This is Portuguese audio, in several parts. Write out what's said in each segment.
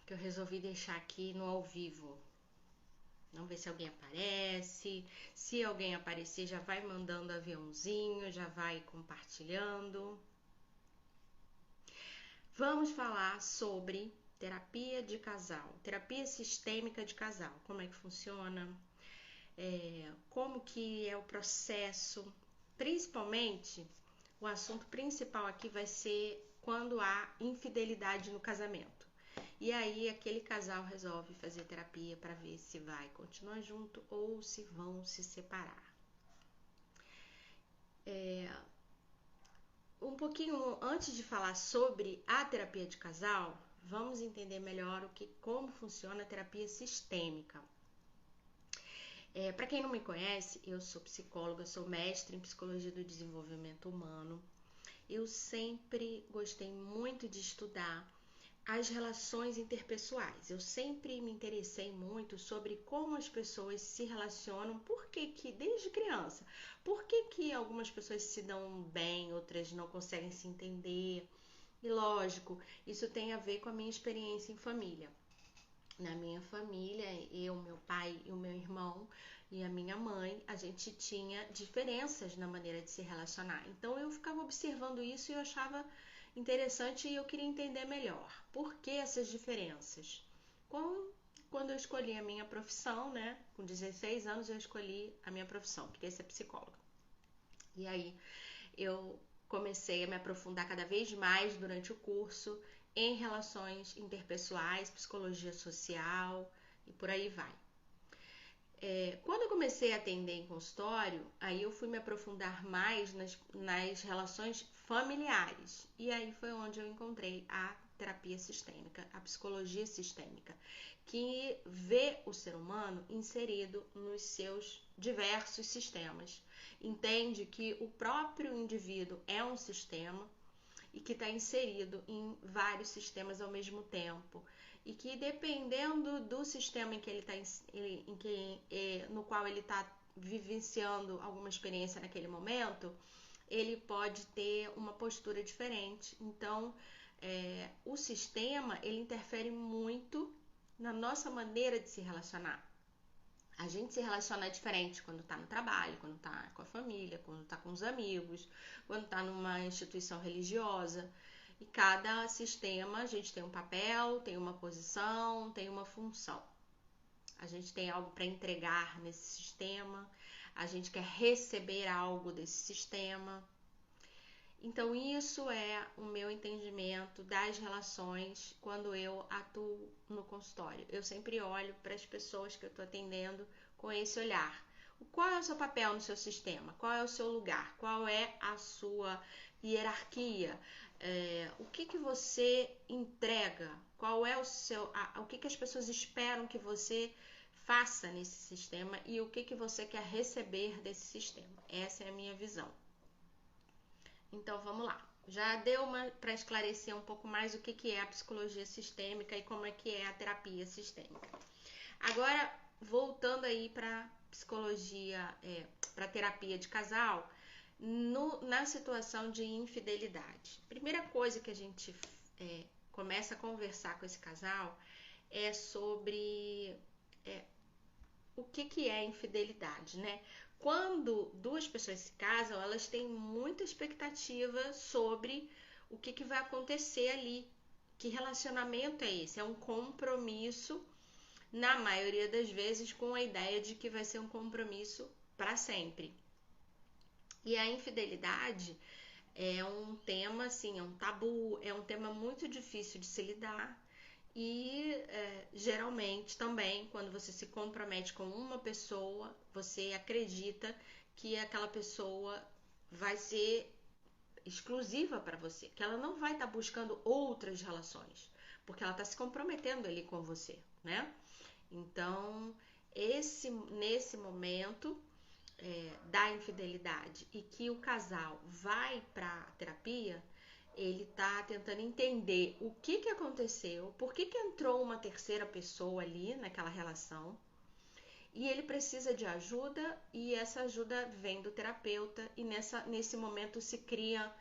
que eu resolvi deixar aqui no ao vivo. Vamos ver se alguém aparece. Se alguém aparecer, já vai mandando aviãozinho, já vai compartilhando. Vamos falar sobre terapia de casal, terapia sistêmica de casal. Como é que funciona? Como que é o processo? Principalmente, o assunto principal aqui vai ser quando há infidelidade no casamento. E aí aquele casal resolve fazer terapia para ver se vai continuar junto ou se vão se separar. Um pouquinho antes de falar sobre a terapia de casal, vamos entender melhor como funciona a terapia sistêmica. Para quem não me conhece, eu sou psicóloga, sou mestre em psicologia do desenvolvimento humano. Eu sempre gostei muito de estudar as relações interpessoais. Eu sempre me interessei muito sobre como as pessoas se relacionam, desde criança, por que algumas pessoas se dão bem, outras não conseguem se entender. E lógico, isso tem a ver com a minha experiência em família. Na minha família, eu, meu pai e o meu irmão e a minha mãe, a gente tinha diferenças na maneira de se relacionar. Então eu ficava observando isso e eu achava interessante e eu queria entender melhor. Por que essas diferenças? Quando eu escolhi a minha profissão, né? Com 16 anos eu escolhi a minha profissão, queria ser psicóloga. E aí eu comecei a me aprofundar cada vez mais durante o curso em relações interpessoais, psicologia social e por aí vai. Quando eu comecei a atender em consultório, aí eu fui me aprofundar mais nas relações familiares. E aí foi onde eu encontrei a terapia sistêmica, a psicologia sistêmica, que vê o ser humano inserido nos seus diversos sistemas. Entende que o próprio indivíduo é um sistema e que está inserido em vários sistemas ao mesmo tempo. E que dependendo do sistema em que ele tá, no qual ele está vivenciando alguma experiência naquele momento, ele pode ter uma postura diferente. Então, o sistema ele interfere muito na nossa maneira de se relacionar. A gente se relaciona diferente quando está no trabalho, quando está com a família, quando está com os amigos, quando está numa instituição religiosa. E cada sistema, a gente tem um papel, tem uma posição, tem uma função. A gente tem algo para entregar nesse sistema, a gente quer receber algo desse sistema. Então, isso é o meu entendimento das relações quando eu atuo no consultório. Eu sempre olho para as pessoas que eu estou atendendo com esse olhar. Qual é o seu papel no seu sistema? Qual é o seu lugar? Qual é a sua hierarquia? O que você entrega? Qual é o que as pessoas esperam que você faça nesse sistema e o que você quer receber desse sistema? Essa é a minha visão. Então vamos lá. Já deu para esclarecer um pouco mais o que é a psicologia sistêmica e como é que é a terapia sistêmica. Agora, voltando aí para psicologia, para terapia de casal, na situação de infidelidade. Primeira coisa que a gente começa a conversar com esse casal é sobre o que é infidelidade, né? Quando duas pessoas se casam, elas têm muita expectativa sobre o que vai acontecer ali. Que relacionamento é esse? É um compromisso, na maioria das vezes, com a ideia de que vai ser um compromisso para sempre. E a infidelidade é um tema, assim, é um tabu, é um tema muito difícil de se lidar. E geralmente também, quando você se compromete com uma pessoa, você acredita que aquela pessoa vai ser exclusiva para você, que ela não vai estar buscando outras relações, porque ela está se comprometendo ali com você, né? Então, nesse momento da infidelidade e que o casal vai para terapia, ele tá tentando entender o que aconteceu, por que entrou uma terceira pessoa ali naquela relação, e ele precisa de ajuda, e essa ajuda vem do terapeuta, e nesse momento se cria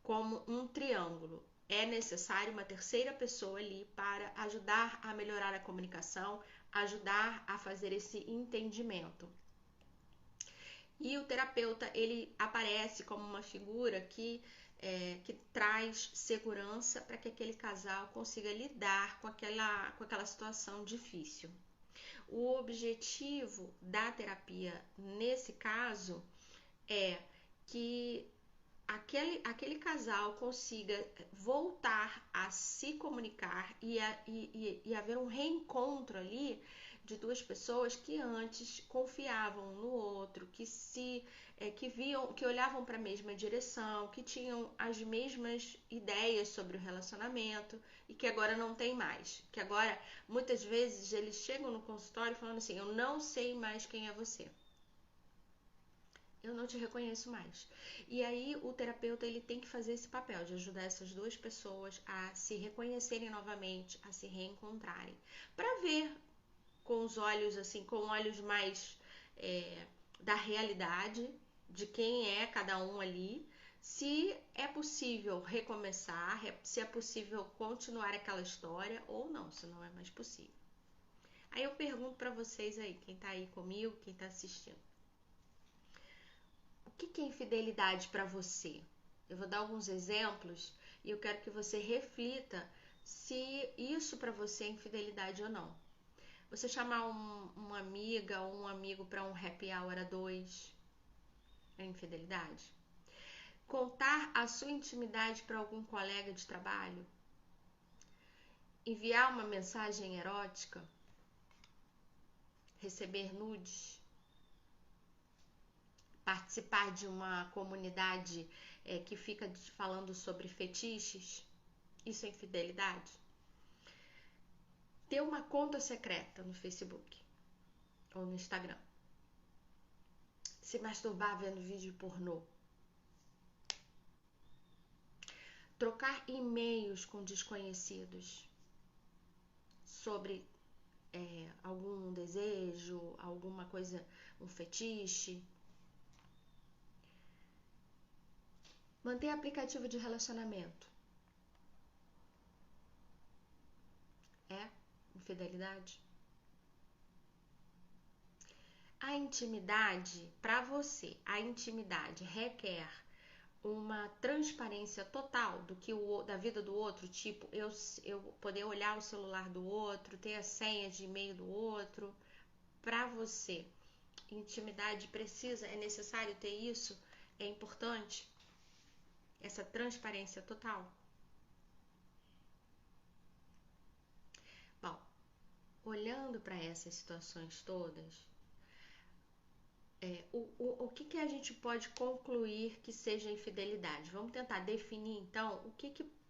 como um triângulo. é necessário uma terceira pessoa ali para ajudar a melhorar a comunicação, ajudar a fazer esse entendimento. E o terapeuta, ele aparece como uma figura que traz segurança para que aquele casal consiga lidar com aquela situação difícil. O objetivo da terapia, nesse caso, é que aquele casal consiga voltar a se comunicar e haver um reencontro ali de duas pessoas que antes confiavam um no outro, que viam, que olhavam para a mesma direção, que tinham as mesmas ideias sobre o relacionamento e que agora não tem mais. Que agora, muitas vezes, eles chegam no consultório falando assim: eu não sei mais quem é você. Eu não te reconheço mais. E aí o terapeuta, ele tem que fazer esse papel de ajudar essas duas pessoas a se reconhecerem novamente, a se reencontrarem, para ver com os olhos assim, com olhos mais da realidade, de quem é cada um ali, se é possível recomeçar, se é possível continuar aquela história ou não, se não é mais possível. Aí eu pergunto para vocês aí, quem tá aí comigo, quem tá assistindo, o que é infidelidade para você? Eu vou dar alguns exemplos e eu quero que você reflita se isso para você é infidelidade ou não. Você chamar uma amiga ou um amigo para um happy hour a dois é infidelidade? Contar a sua intimidade para algum colega de trabalho? Enviar uma mensagem erótica? Receber nudes? Participar de uma comunidade que fica falando sobre fetiches? Isso é infidelidade? Ter uma conta secreta no Facebook ou no Instagram? Se masturbar vendo vídeo pornô? Trocar e-mails com desconhecidos sobre algum desejo, alguma coisa, um fetiche? Manter aplicativo de relacionamento é infidelidade? A intimidade, para você, a intimidade requer uma transparência total da vida do outro, tipo eu poder olhar o celular do outro, ter a senha de e-mail do outro. Para você, intimidade é necessário ter isso? É importante essa transparência total? Bom, olhando para essas situações todas, o que a gente pode concluir que seja infidelidade? Vamos tentar definir, então, o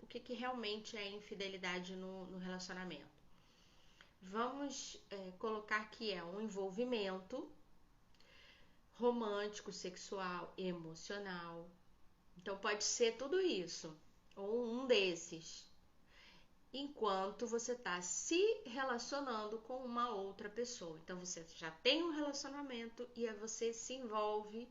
que realmente é infidelidade no relacionamento. Vamos colocar que é um envolvimento romântico, sexual, emocional. Então, pode ser tudo isso, ou um desses, enquanto você está se relacionando com uma outra pessoa. Então, você já tem um relacionamento e aí você se envolve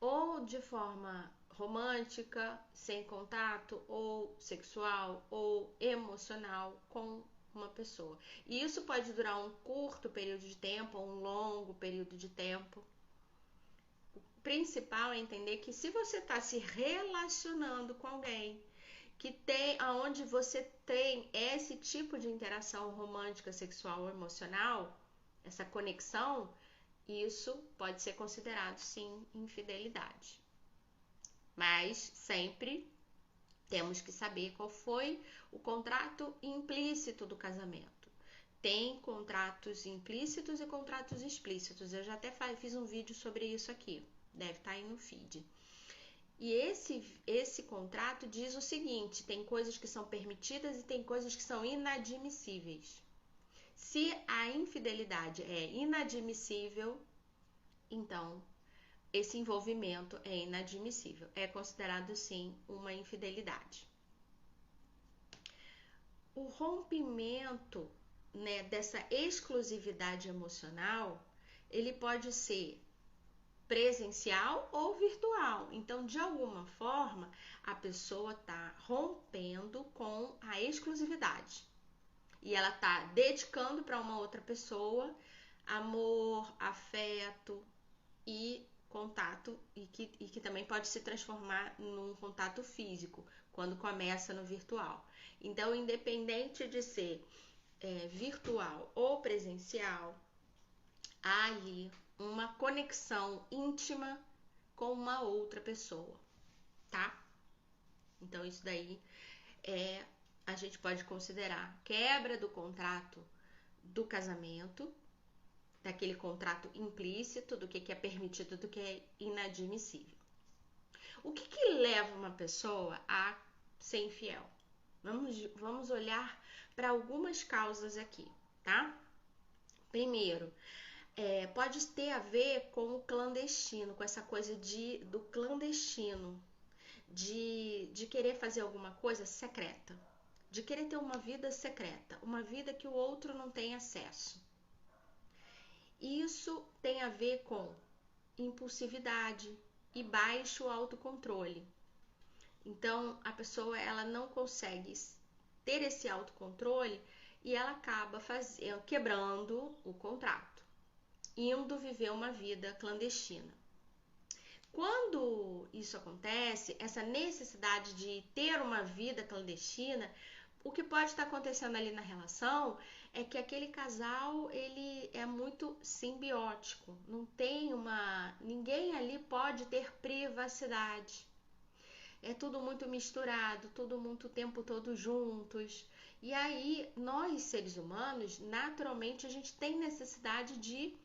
ou de forma romântica, sem contato, ou sexual, ou emocional com uma pessoa. E isso pode durar um curto período de tempo ou um longo período de tempo. O principal é entender que se você está se relacionando com alguém aonde você tem esse tipo de interação romântica, sexual ou emocional, essa conexão, isso pode ser considerado sim infidelidade. Mas sempre temos que saber qual foi o contrato implícito do casamento. Tem contratos implícitos e contratos explícitos. Eu já até fiz um vídeo sobre isso aqui. Deve estar aí no feed. E esse contrato diz o seguinte: tem coisas que são permitidas e tem coisas que são inadmissíveis. Se a infidelidade é inadmissível, então esse envolvimento é inadmissível. É considerado, sim, uma infidelidade. O rompimento, né, dessa exclusividade emocional, ele pode ser presencial ou virtual. Então, de alguma forma, a pessoa está rompendo com a exclusividade. E ela está dedicando para uma outra pessoa amor, afeto e contato, e que também pode se transformar num contato físico, quando começa no virtual. Então, independente de ser virtual ou presencial, há ali uma conexão íntima com uma outra pessoa, tá? Então, isso daí a gente pode considerar quebra do contrato do casamento, daquele contrato implícito, do que é permitido, do que é inadmissível. O que leva uma pessoa a ser infiel? Vamos olhar para algumas causas aqui, tá? Primeiro, pode ter a ver com o clandestino, com essa coisa do clandestino, de querer fazer alguma coisa secreta, de querer ter uma vida secreta, uma vida que o outro não tem acesso. Isso tem a ver com impulsividade e baixo autocontrole. Então, a pessoa ela não consegue ter esse autocontrole e ela acaba quebrando o contrato, indo viver uma vida clandestina. Quando isso acontece, essa necessidade de ter uma vida clandestina, o que pode estar acontecendo ali na relação é que aquele casal ele é muito simbiótico, não tem ninguém ali pode ter privacidade. É tudo muito misturado, todo mundo o tempo todo juntos. E aí, nós seres humanos, naturalmente a gente tem necessidade de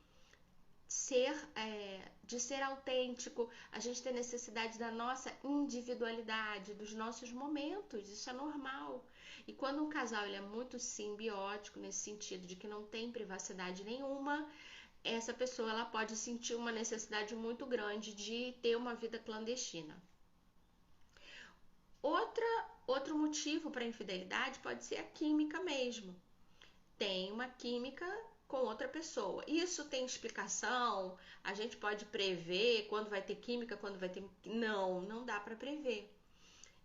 ser autêntico, a gente tem necessidade da nossa individualidade, dos nossos momentos, isso é normal. E quando um casal ele é muito simbiótico, nesse sentido de que não tem privacidade nenhuma, essa pessoa ela pode sentir uma necessidade muito grande de ter uma vida clandestina. Outro motivo para a infidelidade pode ser a química mesmo. Tem uma química com outra pessoa. Isso tem explicação? A gente pode prever quando vai ter química, quando vai ter... Não dá para prever.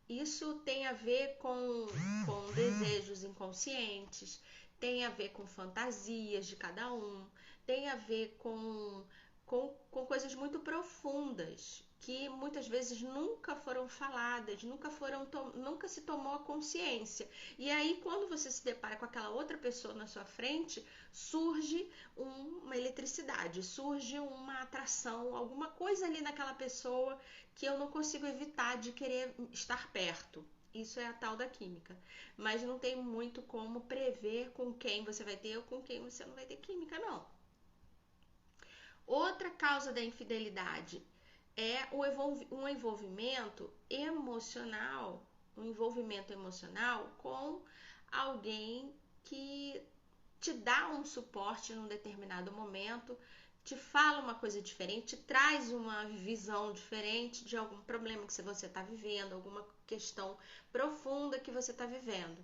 Isso tem a ver com desejos inconscientes, tem a ver com fantasias de cada um, tem a ver com coisas muito profundas que muitas vezes nunca foram faladas, nunca se tomou a consciência. E aí, quando você se depara com aquela outra pessoa na sua frente, surge uma eletricidade, surge uma atração, alguma coisa ali naquela pessoa que eu não consigo evitar de querer estar perto. Isso é a tal da química. Mas não tem muito como prever com quem você vai ter ou com quem você não vai ter química, não. Outra causa da infidelidade é um envolvimento emocional, com alguém que te dá um suporte num determinado momento, te fala uma coisa diferente, te traz uma visão diferente de algum problema que você está vivendo, alguma questão profunda que você está vivendo.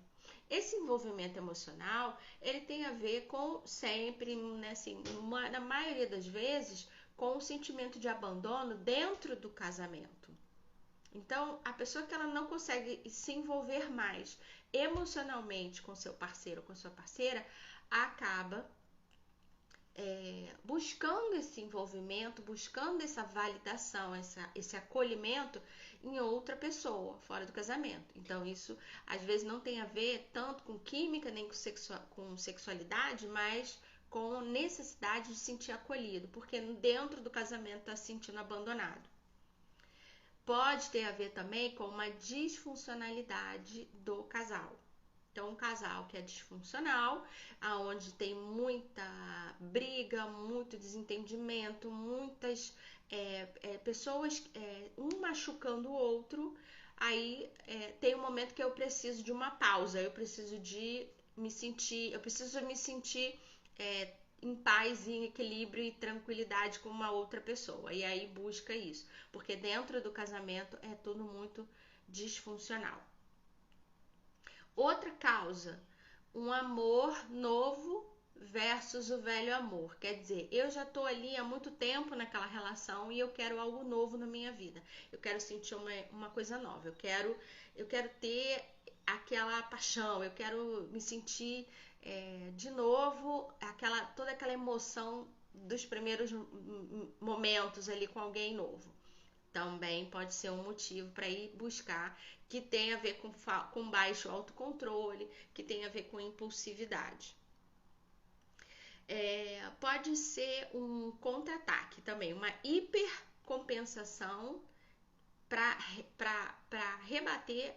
Esse envolvimento emocional, ele tem a ver com sempre, né, assim, na maioria das vezes, com o sentimento de abandono dentro do casamento. Então, a pessoa que ela não consegue se envolver mais emocionalmente com seu parceiro ou com sua parceira, acaba buscando esse envolvimento, buscando essa validação, esse acolhimento em outra pessoa, fora do casamento. Então, isso às vezes não tem a ver tanto com química, nem com sexualidade, mas com necessidade de se sentir acolhido, porque dentro do casamento está se sentindo abandonado. Pode ter a ver também com uma disfuncionalidade do casal. Então, um casal que é disfuncional, aonde tem muita briga, muito desentendimento, muitas pessoas, um machucando o outro, aí tem um momento que eu preciso de uma pausa, eu preciso me sentir em paz, em equilíbrio e tranquilidade com uma outra pessoa. E aí busca isso, porque dentro do casamento é tudo muito disfuncional. Outra causa, um amor novo, versus o velho amor. Quer dizer, eu já tô ali há muito tempo naquela relação e eu quero algo novo na minha vida. Eu quero sentir uma coisa nova. Eu quero ter aquela paixão. Eu quero me sentir de novo toda aquela emoção dos primeiros momentos ali com alguém novo. Também pode ser um motivo para ir buscar, que tem a ver com baixo autocontrole, que tem a ver com impulsividade. Pode ser um contra-ataque também, uma hipercompensação para rebater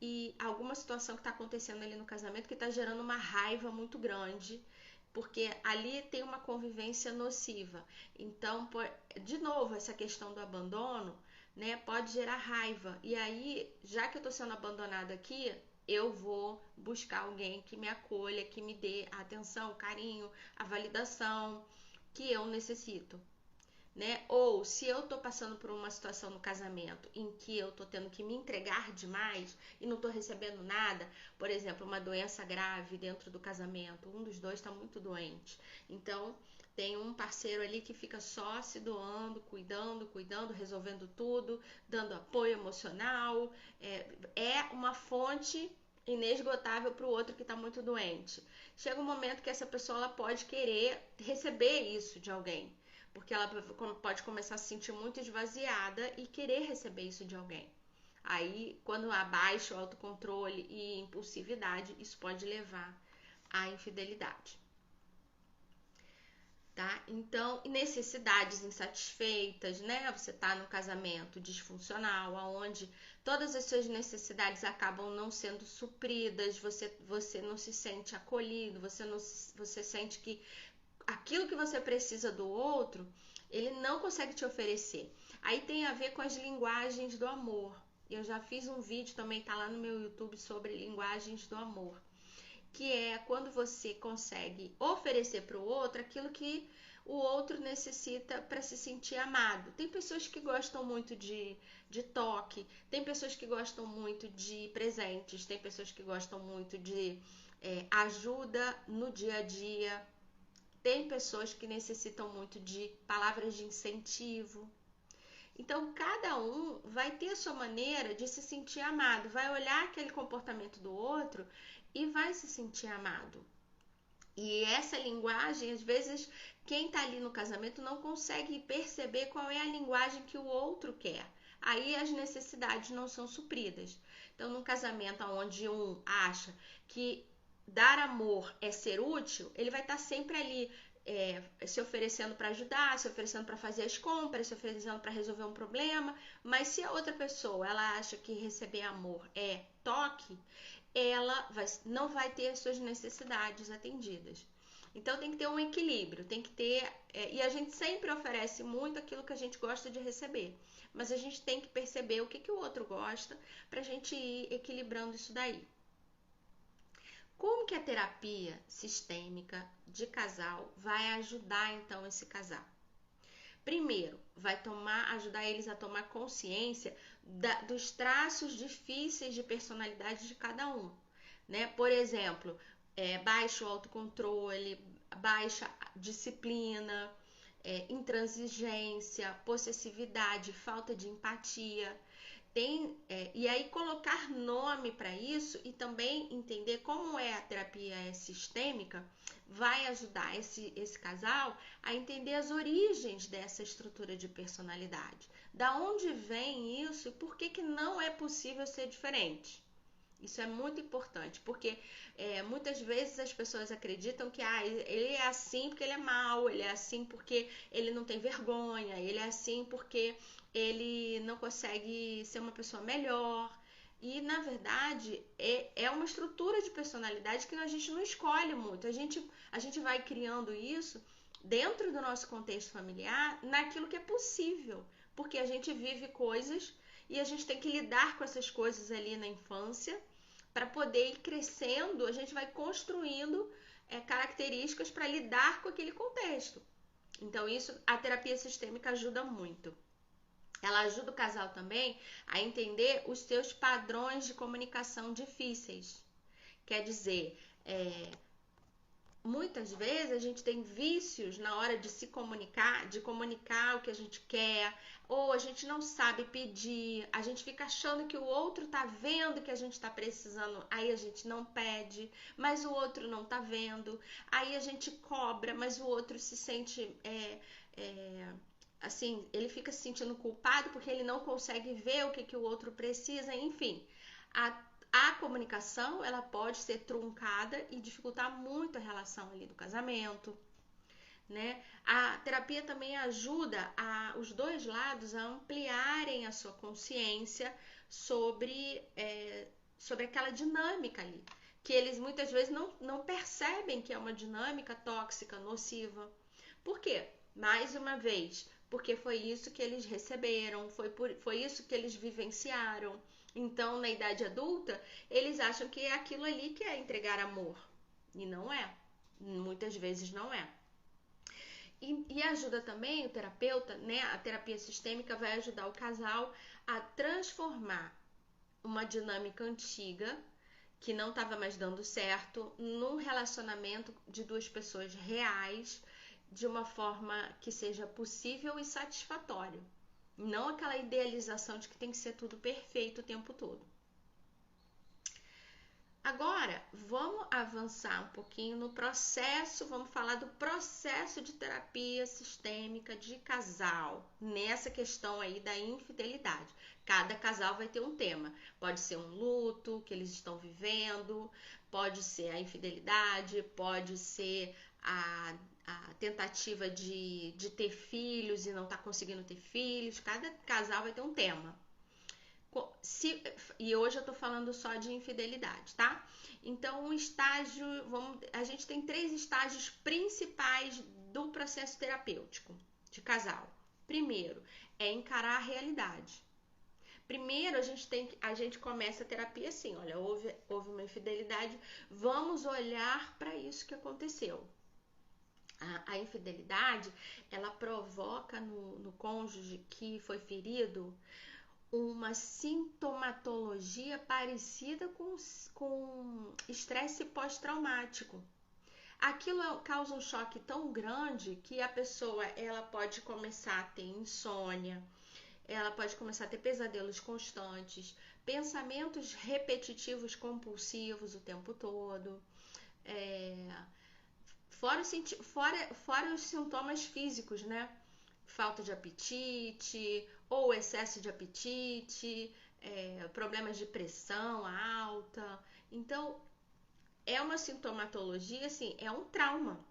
e alguma situação que está acontecendo ali no casamento que está gerando uma raiva muito grande, porque ali tem uma convivência nociva. Então, de novo, essa questão do abandono, né, pode gerar raiva. E aí, já que eu estou sendo abandonada aqui, eu vou buscar alguém que me acolha, que me dê a atenção, o carinho, a validação que eu necessito. Né? Ou se eu tô passando por uma situação no casamento em que eu tô tendo que me entregar demais e não tô recebendo nada, por exemplo, uma doença grave dentro do casamento, um dos dois tá muito doente. Então, tem um parceiro ali que fica só se doando, cuidando, resolvendo tudo, dando apoio emocional, é uma fonte inesgotável para o outro que está muito doente. Chega um momento que essa pessoa ela pode querer receber isso de alguém, porque ela pode começar a se sentir muito esvaziada e querer receber isso de alguém. Aí, quando abaixa o autocontrole e impulsividade, isso pode levar à infidelidade. Tá? Então, necessidades insatisfeitas, né? Você tá no casamento disfuncional, onde todas as suas necessidades acabam não sendo supridas, você não se sente acolhido, você sente que aquilo que você precisa do outro, ele não consegue te oferecer. Aí tem a ver com as linguagens do amor. Eu já fiz um vídeo também, tá lá no meu YouTube, sobre linguagens do amor, que é quando você consegue oferecer para o outro aquilo que o outro necessita para se sentir amado. Tem pessoas que gostam muito de toque, tem pessoas que gostam muito de presentes, tem pessoas que gostam muito de ajuda no dia a dia, tem pessoas que necessitam muito de palavras de incentivo. Então, cada um vai ter a sua maneira de se sentir amado, vai olhar aquele comportamento do outro e vai se sentir amado. E essa linguagem, às vezes, quem está ali no casamento não consegue perceber qual é a linguagem que o outro quer. Aí as necessidades não são supridas. Então, num casamento onde um acha que dar amor é ser útil, ele vai estar sempre ali se oferecendo para ajudar, se oferecendo para fazer as compras, se oferecendo para resolver um problema. Mas se a outra pessoa ela acha que receber amor é toque, ela não vai ter as suas necessidades atendidas. Então tem que ter um equilíbrio, tem que ter. E a gente sempre oferece muito aquilo que a gente gosta de receber. Mas a gente tem que perceber o que o outro gosta para a gente ir equilibrando isso daí. Como que a terapia sistêmica de casal vai ajudar então esse casal? Primeiro, vai ajudar eles a tomar consciência dos traços difíceis de personalidade de cada um, né? Por exemplo, baixo autocontrole, baixa disciplina, intransigência, possessividade, falta de empatia. E aí colocar nome para isso e também entender como é a terapia sistêmica vai ajudar esse casal a entender as origens dessa estrutura de personalidade. Da onde vem isso e por que não é possível ser diferente. Isso é muito importante, porque muitas vezes as pessoas acreditam que ele é assim porque ele é mau, ele é assim porque ele não tem vergonha, ele é assim porque ele não consegue ser uma pessoa melhor. E, na verdade, é uma estrutura de personalidade que a gente não escolhe muito. A gente vai criando isso dentro do nosso contexto familiar, naquilo que é possível. Porque a gente vive coisas e a gente tem que lidar com essas coisas ali na infância. Para poder ir crescendo, a gente vai construindo características para lidar com aquele contexto. Então, isso, a terapia sistêmica ajuda muito. Ela ajuda o casal também a entender os seus padrões de comunicação difíceis. Quer dizer, muitas vezes a gente tem vícios na hora de se comunicar, de comunicar o que a gente quer, ou a gente não sabe pedir, a gente fica achando que o outro tá vendo que a gente tá precisando, aí a gente não pede, mas o outro não tá vendo, aí a gente cobra, mas o outro se sente assim, ele fica se sentindo culpado porque ele não consegue ver o que o outro precisa, enfim. A comunicação, ela pode ser truncada e dificultar muito a relação ali do casamento, né? A terapia também ajuda os dois lados a ampliarem a sua consciência sobre aquela dinâmica ali, que eles muitas vezes não percebem que é uma dinâmica tóxica, nociva. Por quê? Mais uma vez, porque foi isso que eles receberam, foi isso que eles vivenciaram. Então, na idade adulta, eles acham que é aquilo ali que é entregar amor. E não é. Muitas vezes não é. E ajuda também o terapeuta, né? A terapia sistêmica vai ajudar o casal a transformar uma dinâmica antiga que não estava mais dando certo num relacionamento de duas pessoas reais, de uma forma que seja possível e satisfatório. Não aquela idealização de que tem que ser tudo perfeito o tempo todo. Agora, vamos avançar um pouquinho no processo, vamos falar do processo de terapia sistêmica de casal, nessa questão aí da infidelidade. Cada casal vai ter um tema, pode ser um luto que eles estão vivendo, pode ser a infidelidade, pode ser a tentativa de ter filhos e não tá conseguindo ter filhos, cada casal vai ter um tema. E hoje eu tô falando só de infidelidade, tá? Então, a gente tem 3 estágios principais do processo terapêutico de casal. Primeiro, é encarar a realidade. Primeiro, a gente começa a terapia assim, olha, houve uma infidelidade, vamos olhar para isso que aconteceu. A infidelidade, ela provoca no cônjuge que foi ferido uma sintomatologia parecida com estresse pós-traumático. Aquilo causa um choque tão grande que a pessoa ela pode começar a ter insônia, ela pode começar a ter pesadelos constantes, pensamentos repetitivos compulsivos o tempo todo, fora os sintomas físicos, né? Falta de apetite ou excesso de apetite, problemas de pressão alta. Então, é uma sintomatologia, assim, é um trauma.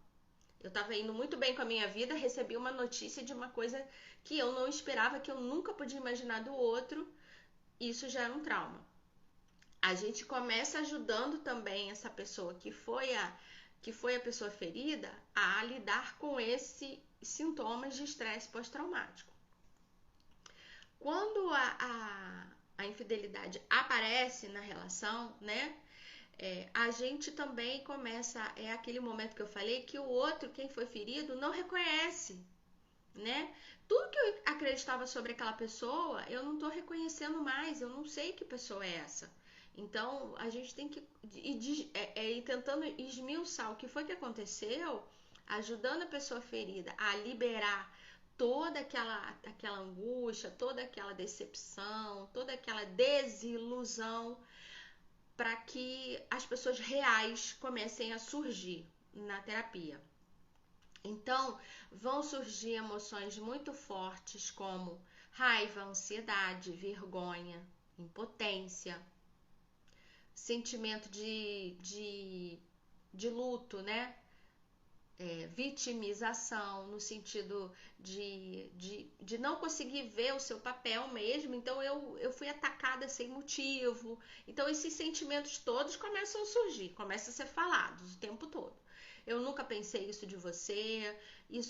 Eu estava indo muito bem com a minha vida, recebi uma notícia de uma coisa que eu não esperava, que eu nunca podia imaginar do outro. Isso já é um trauma. A gente começa ajudando também essa pessoa que foi a pessoa ferida a lidar com esses sintomas de estresse pós-traumático. Quando a infidelidade aparece na relação, né? A gente também começa, é aquele momento que eu falei, que o outro, quem foi ferido, não reconhece, né? Tudo que eu acreditava sobre aquela pessoa, eu não tô reconhecendo mais, eu não sei que pessoa é essa. Então, a gente tem que ir tentando esmiuçar o que foi que aconteceu, ajudando a pessoa ferida a liberar toda aquela angústia, toda aquela decepção, toda aquela desilusão, para que as pessoas reais comecem a surgir na terapia. Então, vão surgir emoções muito fortes como raiva, ansiedade, vergonha, impotência, sentimento de luto, né? Vitimização, no sentido de não conseguir ver o seu papel mesmo, então eu fui atacada sem motivo. Então esses sentimentos todos começam a surgir, começam a ser falados o tempo todo. Eu nunca pensei isso de você,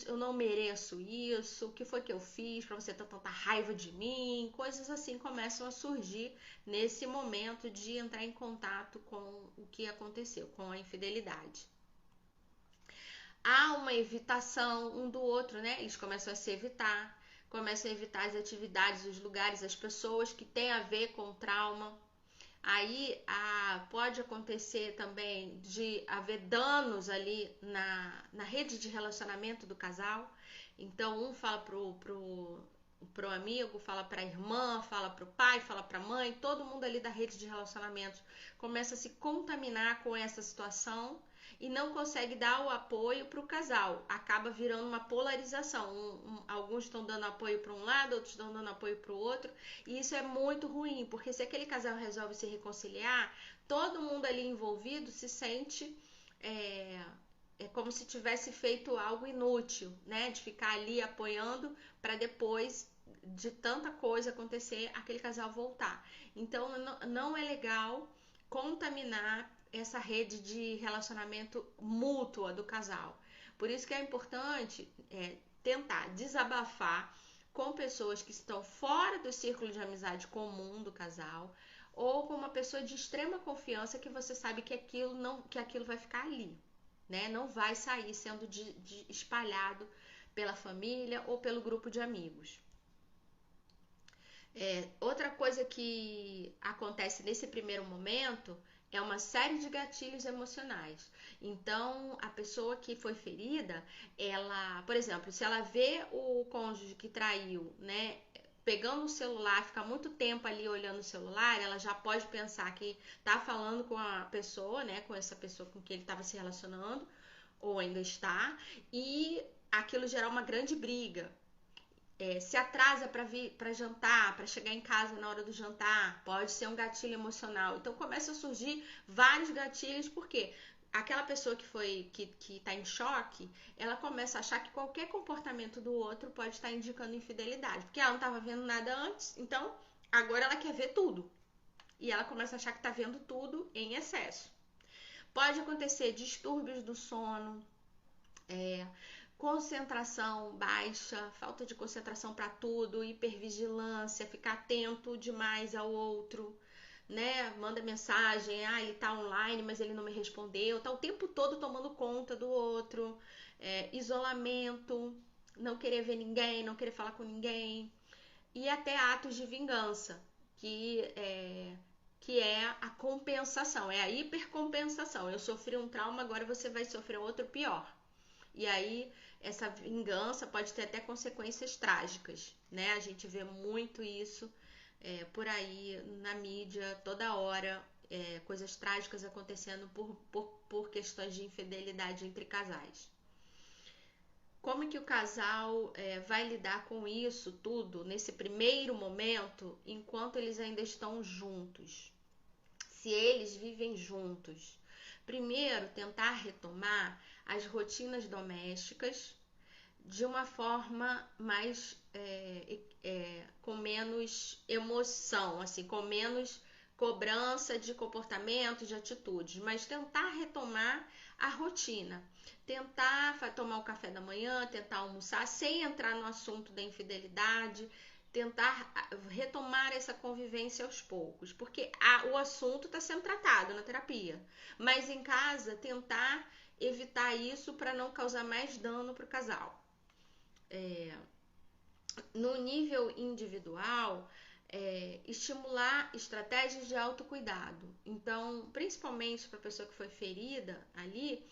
eu não mereço isso, o que foi que eu fiz para você ter tanta raiva de mim? Coisas assim começam a surgir nesse momento de entrar em contato com o que aconteceu, com a infidelidade. Há uma evitação um do outro, né? Eles começam a se evitar, começam a evitar as atividades, os lugares, as pessoas que têm a ver com o trauma. Aí pode acontecer também de haver danos ali na rede de relacionamento do casal. Então um fala pro amigo, fala pra irmã, fala pro pai, fala pra mãe, todo mundo ali da rede de relacionamentos começa a se contaminar com essa situação e não consegue dar o apoio para o casal. Acaba virando uma polarização. Alguns estão dando apoio para um lado, outros estão dando apoio para o outro. E isso é muito ruim, porque se aquele casal resolve se reconciliar, todo mundo ali envolvido se sente como se tivesse feito algo inútil, né? De ficar ali apoiando para depois de tanta coisa acontecer, aquele casal voltar. Então não é legal contaminar essa rede de relacionamento mútua do casal. Por isso que é importante tentar desabafar com pessoas que estão fora do círculo de amizade comum do casal, ou com uma pessoa de extrema confiança que você sabe que aquilo vai ficar ali, né? Não vai sair sendo espalhado pela família ou pelo grupo de amigos. Outra coisa que acontece nesse primeiro momento é uma série de gatilhos emocionais. Então, a pessoa que foi ferida, ela, por exemplo, se ela vê o cônjuge que traiu, né, pegando o celular, fica muito tempo ali olhando o celular, ela já pode pensar que tá falando com a pessoa, né, com essa pessoa com quem ele estava se relacionando, ou ainda está, e aquilo gerar uma grande briga. Se atrasa para jantar, para chegar em casa na hora do jantar, pode ser um gatilho emocional. Então começa a surgir vários gatilhos, porque aquela pessoa que está em choque, ela começa a achar que qualquer comportamento do outro pode estar indicando infidelidade, porque ela não estava vendo nada antes, então agora ela quer ver tudo. E ela começa a achar que está vendo tudo em excesso. Pode acontecer distúrbios do sono, concentração baixa, falta de concentração para tudo, hipervigilância, ficar atento demais ao outro, né? Manda mensagem, ele tá online, mas ele não me respondeu, tá o tempo todo tomando conta do outro, isolamento, não querer ver ninguém, não querer falar com ninguém, e até atos de vingança, que é a compensação, é a hipercompensação. Eu sofri um trauma, agora você vai sofrer outro pior. E aí, essa vingança pode ter até consequências trágicas, né? A gente vê muito isso por aí na mídia, toda hora, coisas trágicas acontecendo por questões de infidelidade entre casais. Como que o casal vai lidar com isso tudo nesse primeiro momento, enquanto eles ainda estão juntos? Se eles vivem juntos. Primeiro, tentar retomar as rotinas domésticas de uma forma mais com menos emoção, assim, com menos cobrança de comportamentos, de atitudes, mas tentar retomar a rotina, tentar tomar o café da manhã, tentar almoçar sem entrar no assunto da infidelidade, tentar retomar essa convivência aos poucos, porque o assunto está sendo tratado na terapia, mas em casa tentar evitar isso para não causar mais dano para o casal. No nível individual, estimular estratégias de autocuidado. Então, principalmente para a pessoa que foi ferida ali,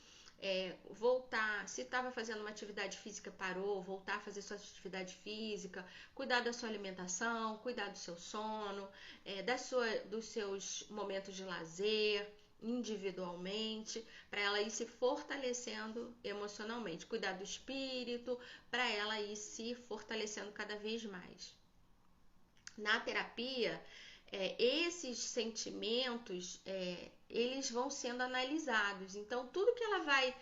voltar, se estava fazendo uma atividade física, parou, voltar a fazer sua atividade física, cuidar da sua alimentação, cuidar do seu sono, dos seus momentos de lazer, individualmente, para ela ir se fortalecendo emocionalmente, cuidar do espírito, para ela ir se fortalecendo cada vez mais. Na terapia, esses sentimentos, eles vão sendo analisados. Então, tudo que ela vai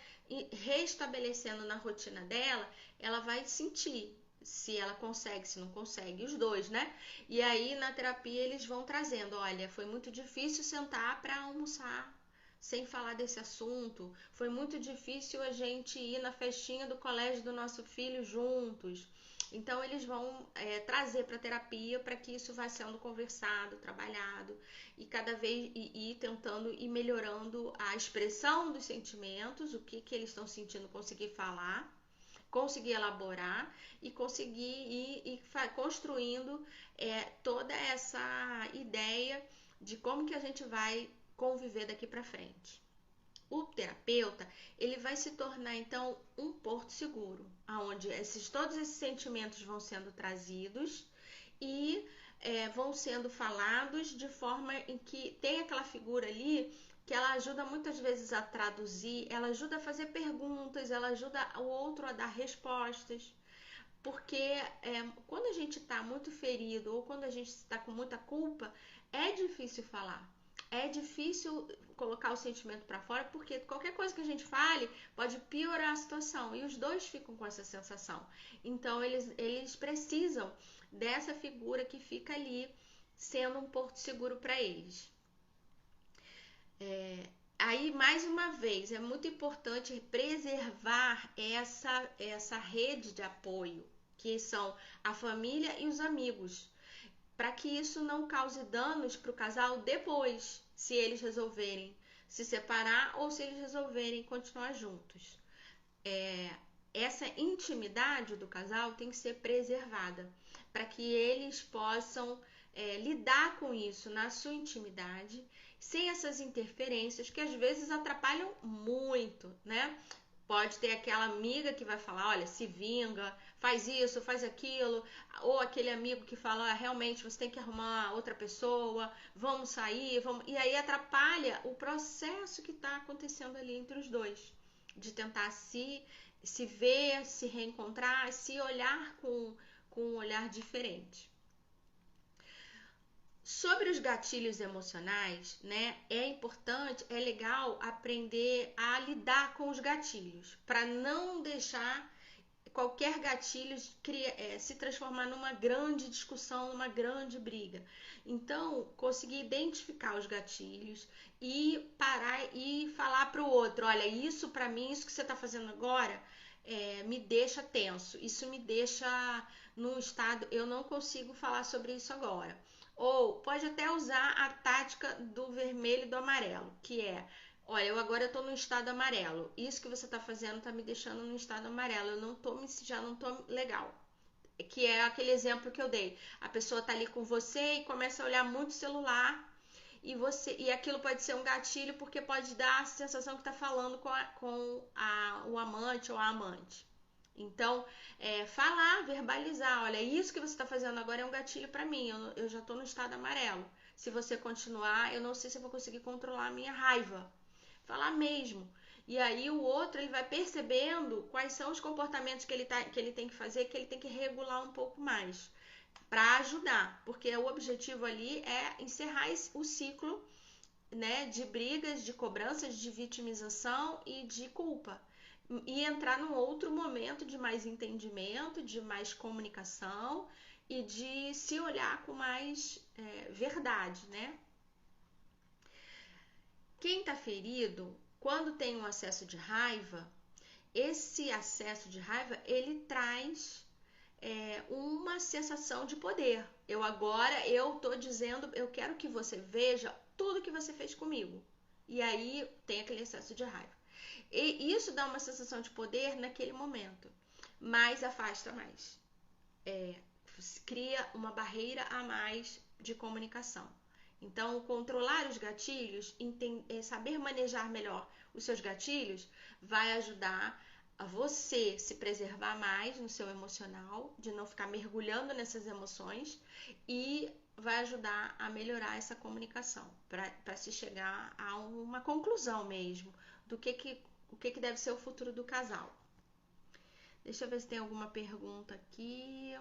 restabelecendo na rotina dela, ela vai sentir se ela consegue, se não consegue, os dois, né? E aí, na terapia, eles vão trazendo, olha, foi muito difícil sentar para almoçar sem falar desse assunto, foi muito difícil a gente ir na festinha do colégio do nosso filho juntos. Então, eles vão trazer para a terapia para que isso vá sendo conversado, trabalhado e cada vez ir tentando ir melhorando a expressão dos sentimentos, o que eles estão sentindo, conseguir falar, conseguir elaborar e conseguir ir construindo toda essa ideia de como que a gente vai conviver daqui para frente. O terapeuta, ele vai se tornar então um porto seguro, onde todos esses sentimentos vão sendo trazidos e vão sendo falados de forma em que tem aquela figura ali que ela ajuda muitas vezes a traduzir, ela ajuda a fazer perguntas, ela ajuda o outro a dar respostas. Porque quando a gente está muito ferido ou quando a gente está com muita culpa, é difícil falar. É difícil colocar o sentimento para fora, porque qualquer coisa que a gente fale pode piorar a situação. E os dois ficam com essa sensação. Então, eles precisam dessa figura que fica ali, sendo um porto seguro para eles. Aí, mais uma vez, é muito importante preservar essa rede de apoio, que são a família e os amigos, para que isso não cause danos para o casal depois, se eles resolverem se separar ou se eles resolverem continuar juntos. Essa intimidade do casal tem que ser preservada, para que eles possam lidar com isso na sua intimidade, sem essas interferências que às vezes atrapalham muito, né? Pode ter aquela amiga que vai falar, olha, se vinga, faz isso, faz aquilo, ou aquele amigo que fala, realmente você tem que arrumar outra pessoa, vamos sair, vamos... E aí atrapalha o processo que está acontecendo ali entre os dois, de tentar se ver, se reencontrar, se olhar com um olhar diferente. Sobre os gatilhos emocionais, né, é importante, é legal aprender a lidar com os gatilhos, para não deixar qualquer gatilho se transformar numa grande discussão, numa grande briga. Então, conseguir identificar os gatilhos e parar e falar para o outro, olha, isso para mim, isso que você está fazendo agora, me deixa tenso, isso me deixa num estado, eu não consigo falar sobre isso agora. Ou pode até usar a tática do vermelho e do amarelo, que é, olha, eu agora estou no estado amarelo, isso que você está fazendo está me deixando no estado amarelo, já não estou legal. Que é aquele exemplo que eu dei, a pessoa está ali com você e começa a olhar muito o celular, e aquilo pode ser um gatilho, porque pode dar a sensação que está falando com o amante ou a amante. Então, falar, verbalizar, olha, isso que você está fazendo agora é um gatilho para mim, eu já estou no estado amarelo. Se você continuar, eu não sei se eu vou conseguir controlar a minha raiva. Falar mesmo. E aí o outro, ele vai percebendo quais são os comportamentos que ele tem que fazer, que ele tem que regular um pouco mais, para ajudar. Porque o objetivo ali é encerrar o ciclo, né, de brigas, de cobranças, de vitimização e de culpa. E entrar num outro momento de mais entendimento, de mais comunicação e de se olhar com mais verdade, né? Quem está ferido, quando tem um acesso de raiva, esse acesso de raiva, ele traz uma sensação de poder. Eu estou dizendo, eu quero que você veja tudo que você fez comigo. E aí tem aquele excesso de raiva. E isso dá uma sensação de poder naquele momento, mas afasta mais. Cria uma barreira a mais de comunicação. Então, controlar os gatilhos, saber manejar melhor os seus gatilhos, vai ajudar a você se preservar mais no seu emocional, de não ficar mergulhando nessas emoções, e vai ajudar a melhorar essa comunicação, para se chegar a uma conclusão mesmo do o que deve ser o futuro do casal. Deixa eu ver se tem alguma pergunta aqui.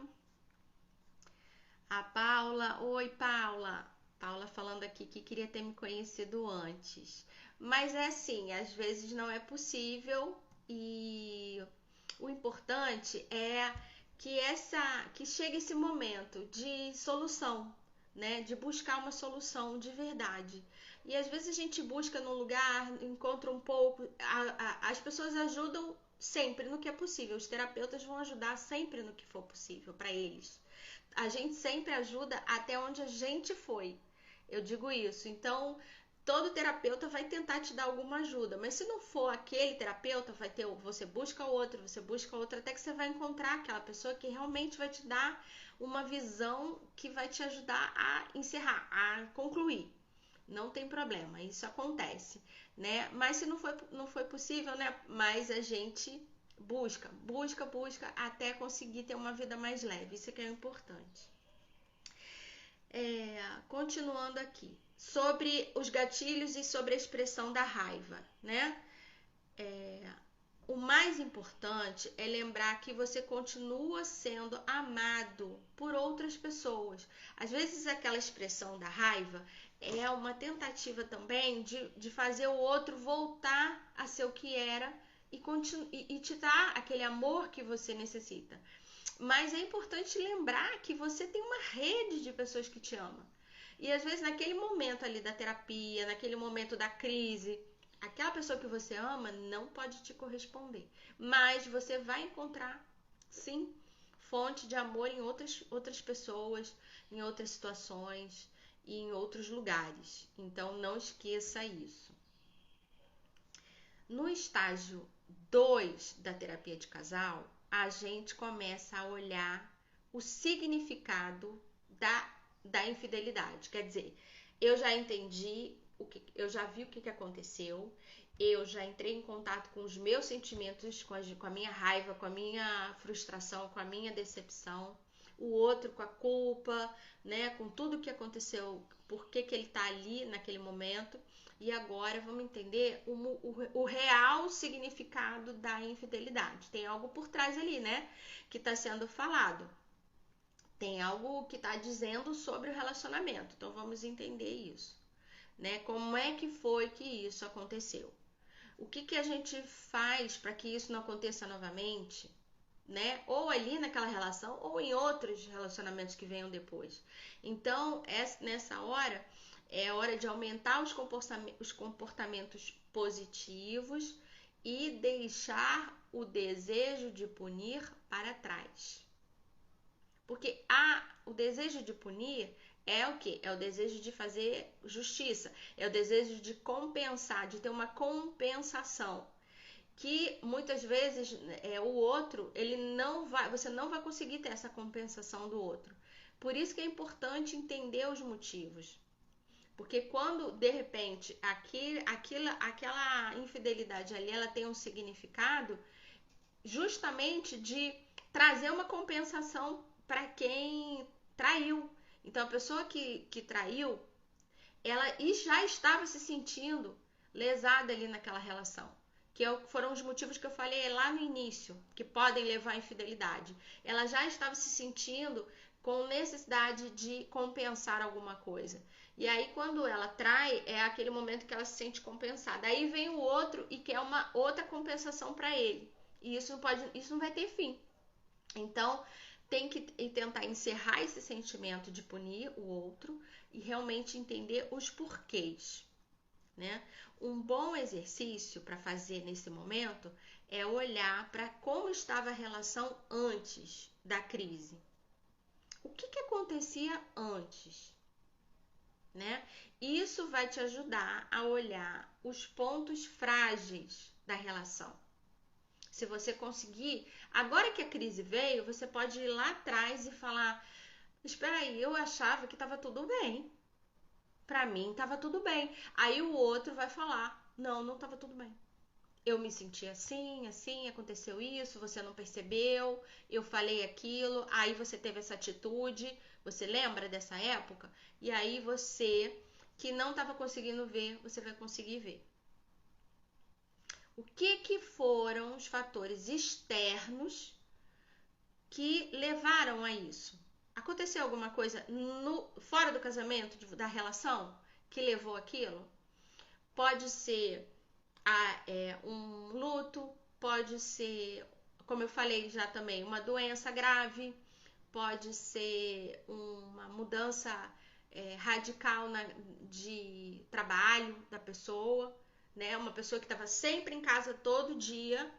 A Paula, oi Paula. Paula falando aqui que queria ter me conhecido antes. Mas é assim, às vezes não é possível, e o importante é que chegue esse momento de solução, né? De buscar uma solução de verdade. E às vezes a gente busca num lugar, encontra um pouco. As pessoas ajudam sempre no que é possível. Os terapeutas vão ajudar sempre no que for possível para eles. A gente sempre ajuda até onde a gente foi. Eu digo isso. Então, todo terapeuta vai tentar te dar alguma ajuda. Mas se não for aquele terapeuta, você busca outro, até que você vai encontrar aquela pessoa que realmente vai te dar uma visão que vai te ajudar a encerrar, a concluir. Não tem problema, isso acontece, né? Mas se não foi possível, né? Mas a gente busca até conseguir ter uma vida mais leve. Isso que é importante. Continuando aqui, sobre os gatilhos e sobre a expressão da raiva, né? O mais importante é lembrar que você continua sendo amado por outras pessoas. Às vezes aquela expressão da raiva é uma tentativa também de fazer o outro voltar a ser o que era e te dar aquele amor que você necessita. Mas é importante lembrar que você tem uma rede de pessoas que te amam. E às vezes naquele momento ali da terapia, naquele momento da crise, aquela pessoa que você ama não pode te corresponder. Mas você vai encontrar, sim, fonte de amor em outras pessoas, em outras situações e em outros lugares. Então não esqueça isso. No estágio 2 da terapia de casal, a gente começa a olhar o significado da infidelidade. Quer dizer, eu já entendi, eu já vi o que aconteceu, eu já entrei em contato com os meus sentimentos, com a minha raiva, com a minha frustração, com a minha decepção, o outro com a culpa, né, com tudo que aconteceu, por que ele tá ali naquele momento. E agora vamos entender o real significado da infidelidade. Tem algo por trás ali, né? Que está sendo falado. Tem algo que está dizendo sobre o relacionamento. Então vamos entender isso, né? Como é que foi que isso aconteceu? O que a gente faz para que isso não aconteça novamente, né? Ou ali naquela relação ou em outros relacionamentos que venham depois. Então, nessa hora é hora de aumentar os comportamentos positivos e deixar o desejo de punir para trás. Porque o desejo de punir é o quê? É o desejo de fazer justiça, é o desejo de compensar, de ter uma compensação. Que muitas vezes o outro, você não vai conseguir ter essa compensação do outro. Por isso que é importante entender os motivos. Porque quando, de repente, aquela infidelidade ali, ela tem um significado justamente de trazer uma compensação para quem traiu. Então, a pessoa que traiu, ela já estava se sentindo lesada ali naquela relação. Que foram os motivos que eu falei lá no início, que podem levar à infidelidade. Ela já estava se sentindo com necessidade de compensar alguma coisa. E aí, quando ela trai, é aquele momento que ela se sente compensada. Aí vem o outro e quer uma outra compensação para ele. E isso não vai ter fim. Então, tem que tentar encerrar esse sentimento de punir o outro e realmente entender os porquês, né? Um bom exercício para fazer nesse momento é olhar para como estava a relação antes da crise. O que acontecia antes? Né? Isso vai te ajudar a olhar os pontos frágeis da relação. Se você conseguir, agora que a crise veio, você pode ir lá atrás e falar: espera aí, eu achava que estava tudo bem. Para mim estava tudo bem. Aí o outro vai falar: não estava tudo bem. Eu me senti assim, aconteceu isso, você não percebeu, eu falei aquilo, aí você teve essa atitude, você lembra dessa época? E aí você, que não estava conseguindo ver, você vai conseguir ver. O que foram os fatores externos que levaram a isso? Aconteceu alguma coisa fora do casamento, da relação, que levou aquilo? Pode ser um luto, pode ser, como eu falei já também, uma doença grave, pode ser uma mudança radical de trabalho da pessoa, né? Uma pessoa que estava sempre em casa todo dia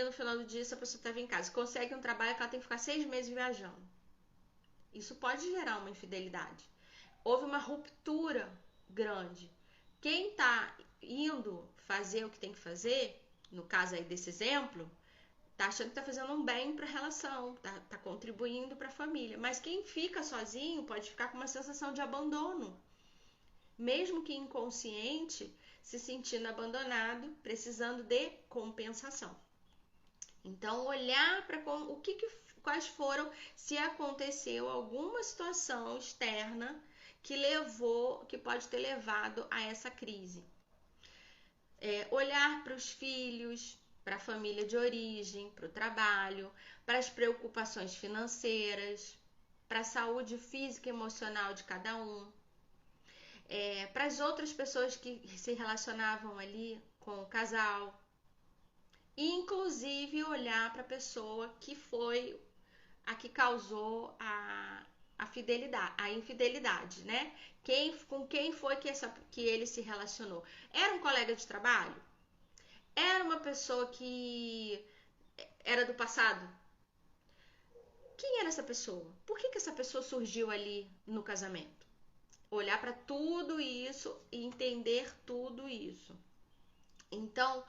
no final do dia essa pessoa estava em casa, consegue um trabalho que ela tem que ficar 6 meses viajando. Isso pode gerar uma infidelidade. Houve uma ruptura grande. Quem está indo fazer o que tem que fazer, no caso aí desse exemplo, tá achando que tá fazendo um bem para a relação, tá contribuindo para a família. Mas quem fica sozinho pode ficar com uma sensação de abandono. mesmo que inconsciente, se sentindo abandonado, precisando de compensação. Então, olhar para quais foram, se aconteceu alguma situação externa que pode ter levado a essa crise. Olhar para os filhos, para a família de origem, para o trabalho, para as preocupações financeiras, para a saúde física e emocional de cada um, para as outras pessoas que se relacionavam ali com o casal, e inclusive olhar para a pessoa que foi a que causou a infidelidade, né? Com quem foi que ele se relacionou? Era um colega de trabalho? Era uma pessoa que era do passado? Quem era essa pessoa? Por que essa pessoa surgiu ali no casamento? Olhar para tudo isso e entender tudo isso. Então,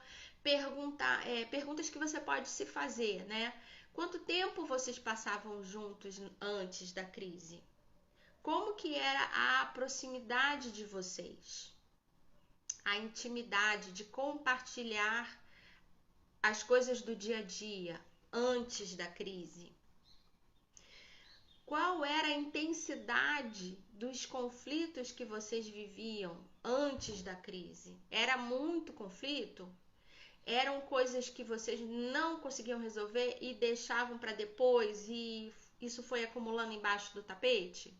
perguntas que você pode se fazer, né? Quanto tempo vocês passavam juntos antes da crise? Como que era a proximidade de vocês? A intimidade de compartilhar as coisas do dia a dia antes da crise? Qual era a intensidade dos conflitos que vocês viviam antes da crise? Era muito conflito? Eram coisas que vocês não conseguiam resolver e deixavam para depois e isso foi acumulando embaixo do tapete?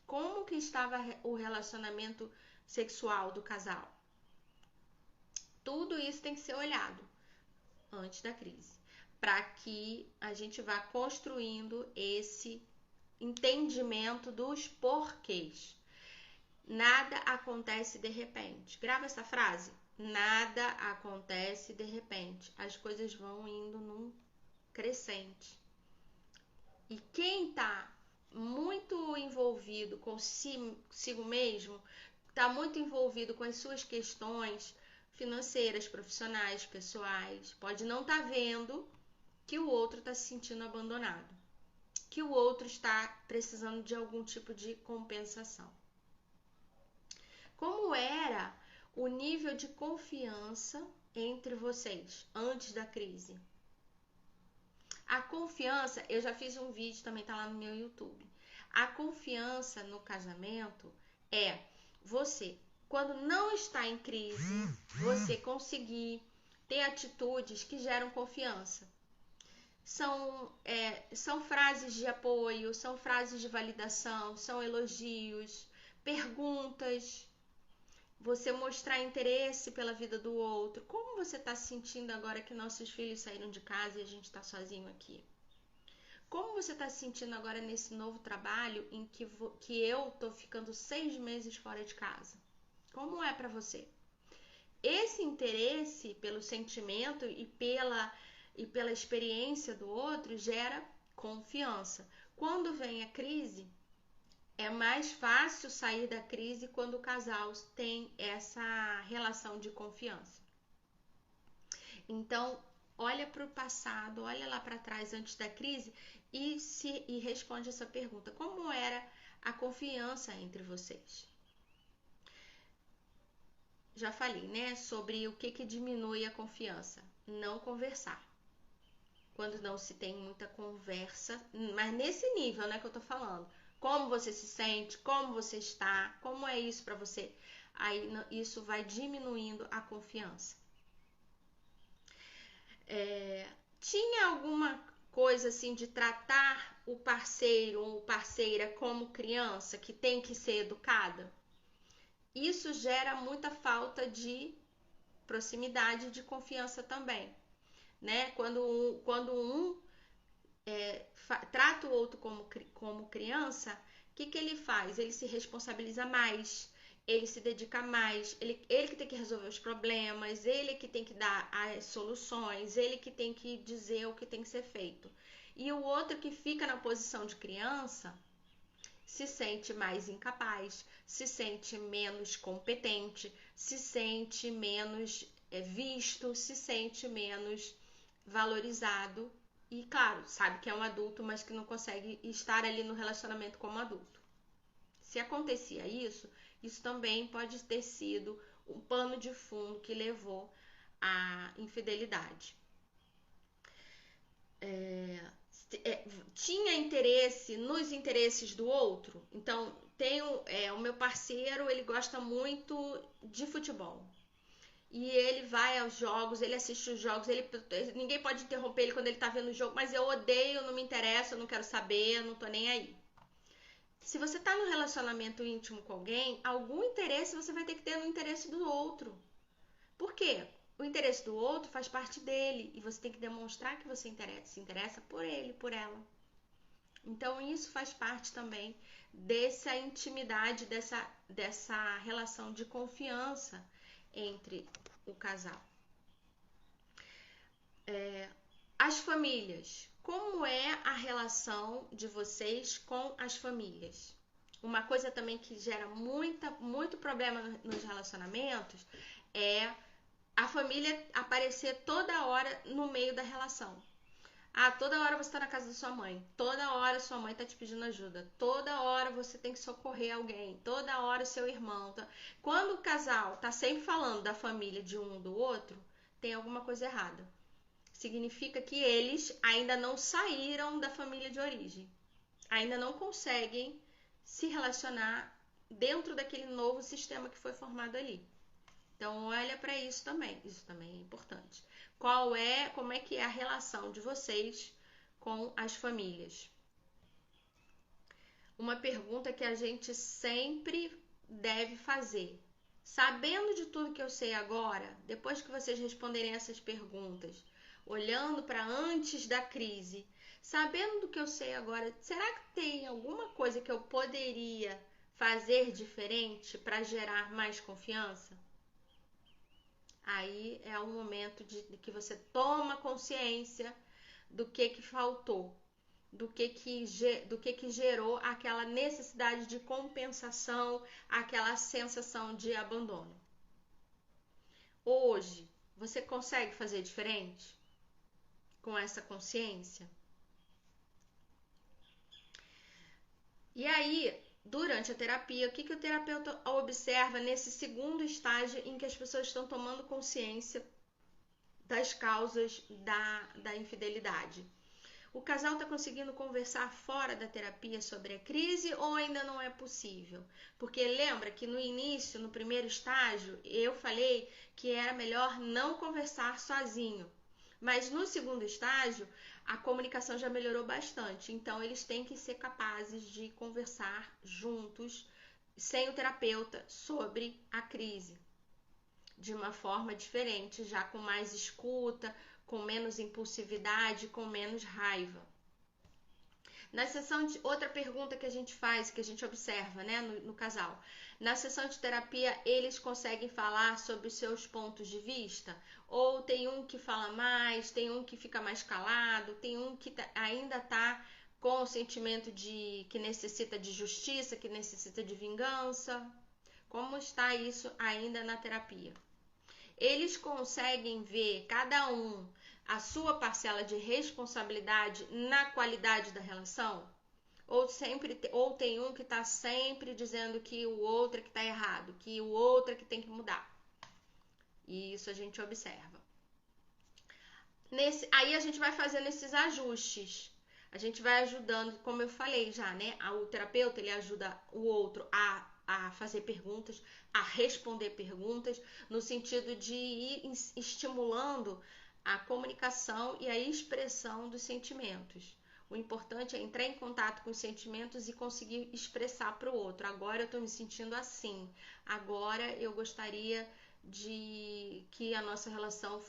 Como que estava o relacionamento sexual do casal? Tudo isso tem que ser olhado antes da crise, para que a gente vá construindo esse entendimento dos porquês. Nada acontece de repente. Grava essa frase. Nada acontece de repente. As coisas vão indo num crescente. E quem está muito envolvido consigo mesmo, está muito envolvido com as suas questões financeiras, profissionais, pessoais, pode não estar vendo que o outro está se sentindo abandonado, que o outro está precisando de algum tipo de compensação. Como era o nível de confiança entre vocês antes da crise? A confiança, eu já fiz um vídeo, também tá lá no meu YouTube. A confiança no casamento é você, quando não está em crise, você conseguir ter atitudes que geram confiança. São frases de apoio, são frases de validação, são elogios, perguntas, você mostrar interesse pela vida do outro. Como você está se sentindo agora que nossos filhos saíram de casa e a gente está sozinho aqui? Como você está se sentindo agora nesse novo trabalho em que eu estou ficando 6 meses fora de casa? Como é para você? Esse interesse pelo sentimento e pela experiência do outro gera confiança. Quando vem a crise, é mais fácil sair da crise quando o casal tem essa relação de confiança. Então, olha para o passado, olha lá para trás antes da crise e responde essa pergunta. Como era a confiança entre vocês? Já falei, né, sobre o que diminui a confiança. Não conversar. Quando não se tem muita conversa, mas nesse nível, né, que eu tô falando. Como você se sente, como você está, como é isso para você. Aí isso vai diminuindo a confiança. Tinha alguma coisa assim de tratar o parceiro ou parceira como criança que tem que ser educada? Isso gera muita falta de proximidade, de confiança também, né? Quando um trata o outro como criança, o que ele faz? Ele se responsabiliza mais, ele se dedica mais, ele que tem que resolver os problemas, ele que tem que dar as soluções, ele que tem que dizer o que tem que ser feito. E o outro que fica na posição de criança se sente mais incapaz, se sente menos competente, se sente menos visto, se sente menos valorizado e, claro, sabe que é um adulto, mas que não consegue estar ali no relacionamento como adulto. Se acontecia isso, Isso também pode ter sido um pano de fundo que levou à infidelidade. Tinha interesse nos interesses do outro. Então, o meu parceiro, ele gosta muito de futebol. E ele vai aos jogos, ele assiste os jogos, ninguém pode interromper ele quando ele tá vendo o jogo, mas eu odeio, não me interessa, eu não quero saber, não tô nem aí. Se você tá num relacionamento íntimo com alguém, algum interesse você vai ter que ter no interesse do outro. Por quê? O interesse do outro faz parte dele e você tem que demonstrar que você se interessa por ele, por ela. Então isso faz parte também dessa intimidade, dessa relação de confiança entre o casal. As famílias. Como é a relação de vocês com as famílias? Uma coisa também que gera muito problema nos relacionamentos é a família aparecer toda hora no meio da relação. Toda hora você tá na casa da sua mãe, toda hora sua mãe tá te pedindo ajuda, toda hora você tem que socorrer alguém, toda hora seu irmão. Quando o casal tá sempre falando da família de um do outro, tem alguma coisa errada. Significa que eles ainda não saíram da família de origem, ainda não conseguem se relacionar dentro daquele novo sistema que foi formado ali. Então olha para isso também é importante. Como é que é a relação de vocês com as famílias? Uma pergunta que a gente sempre deve fazer. Sabendo de tudo que eu sei agora, depois que vocês responderem essas perguntas, olhando para antes da crise, sabendo do que eu sei agora, será que tem alguma coisa que eu poderia fazer diferente para gerar mais confiança? Aí é o momento de que você toma consciência do que faltou, do que gerou aquela necessidade de compensação, aquela sensação de abandono. Hoje, você consegue fazer diferente com essa consciência? E aí, durante a terapia, o que o terapeuta observa nesse segundo estágio em que as pessoas estão tomando consciência das causas da infidelidade? O casal está conseguindo conversar fora da terapia sobre a crise ou ainda não é possível? Porque lembra que no início, no primeiro estágio, eu falei que era melhor não conversar sozinho. Mas no segundo estágio, a comunicação já melhorou bastante. Então, eles têm que ser capazes de conversar juntos, sem o terapeuta, sobre a crise. De uma forma diferente, já com mais escuta, com menos impulsividade, com menos raiva. Na sessão de outra pergunta que a gente faz, que a gente observa, né, no casal. Na sessão de terapia, eles conseguem falar sobre os seus pontos de vista? Ou tem um que fala mais, tem um que fica mais calado, tem um que ainda tá com o sentimento de que necessita de justiça, que necessita de vingança? Como está isso ainda na terapia? Eles conseguem ver cada um a sua parcela de responsabilidade na qualidade da relação? Ou tem um que está sempre dizendo que o outro é que está errado, que o outro é que tem que mudar? E isso a gente observa. Aí a gente vai fazendo esses ajustes. A gente vai ajudando, como eu falei já, né? O terapeuta, ele ajuda o outro a fazer perguntas, a responder perguntas, no sentido de ir estimulando a comunicação e a expressão dos sentimentos. O importante é entrar em contato com os sentimentos e conseguir expressar para o outro. Agora eu estou me sentindo assim. Agora eu gostaria de que a nossa relação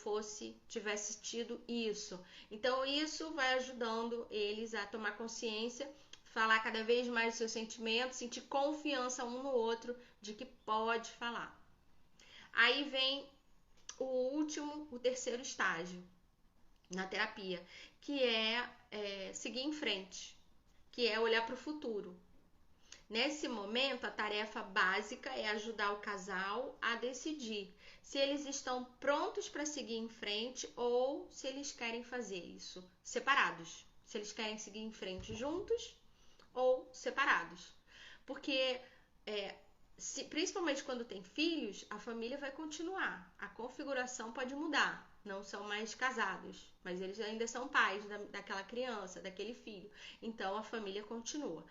tivesse tido isso. Então isso vai ajudando eles a tomar consciência, falar cada vez mais dos seus sentimentos, sentir confiança um no outro de que pode falar. Aí vem o terceiro estágio na terapia, que é seguir em frente, que é olhar para o futuro. Nesse momento, a tarefa básica é ajudar o casal a decidir se eles estão prontos para seguir em frente ou se eles querem fazer isso separados. Se eles querem seguir em frente juntos ou separados. Porque principalmente quando tem filhos, a família vai continuar. A configuração pode mudar. Não são mais casados, mas eles ainda são pais daquela criança, daquele filho. Então a família continua.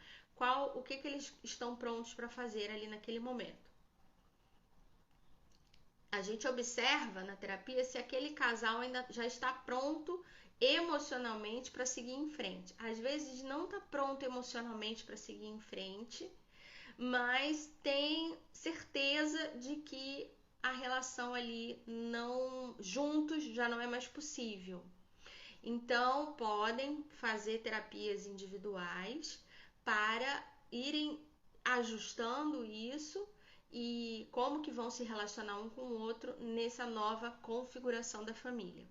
O que eles estão prontos para fazer ali naquele momento? A gente observa na terapia se aquele casal ainda já está pronto emocionalmente para seguir em frente. Às vezes não está pronto emocionalmente para seguir em frente, mas tem certeza de que a relação ali não juntos já não é mais possível. Então podem fazer terapias individuais para irem ajustando isso e como que vão se relacionar um com o outro nessa nova configuração da família.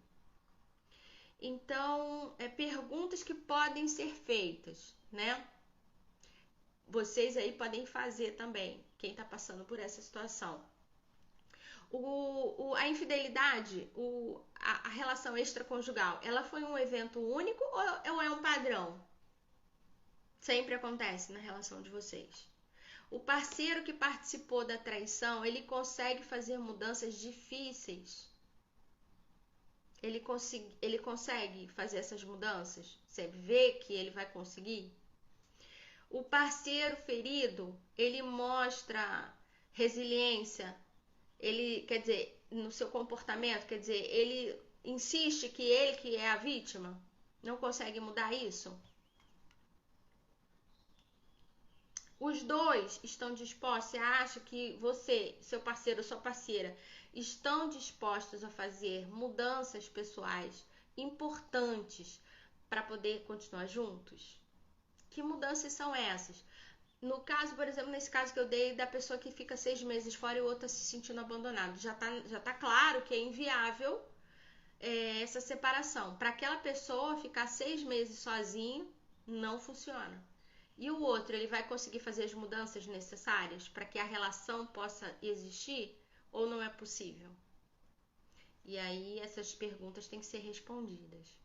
Então, perguntas que podem ser feitas, né? Vocês aí podem fazer também, quem está passando por essa situação. A infidelidade, a relação extraconjugal, ela foi um evento único ou é um padrão? Sempre acontece na relação de vocês. O parceiro que participou da traição, ele consegue fazer mudanças difíceis. Ele consegue fazer essas mudanças? Você vê que ele vai conseguir? O parceiro ferido, ele mostra resiliência, ele, quer dizer, no seu comportamento, quer dizer, ele insiste que ele que é a vítima, não consegue mudar isso? Os dois estão dispostos, você acha que você, seu parceiro ou sua parceira, estão dispostos a fazer mudanças pessoais importantes para poder continuar juntos? Que mudanças são essas? No caso, por exemplo, nesse caso que eu dei da pessoa que fica 6 meses fora e o outro tá se sentindo abandonado, já tá claro que é inviável essa separação. Para aquela pessoa ficar 6 meses sozinho não funciona. E o outro, ele vai conseguir fazer as mudanças necessárias para que a relação possa existir ou não é possível? E aí essas perguntas têm que ser respondidas.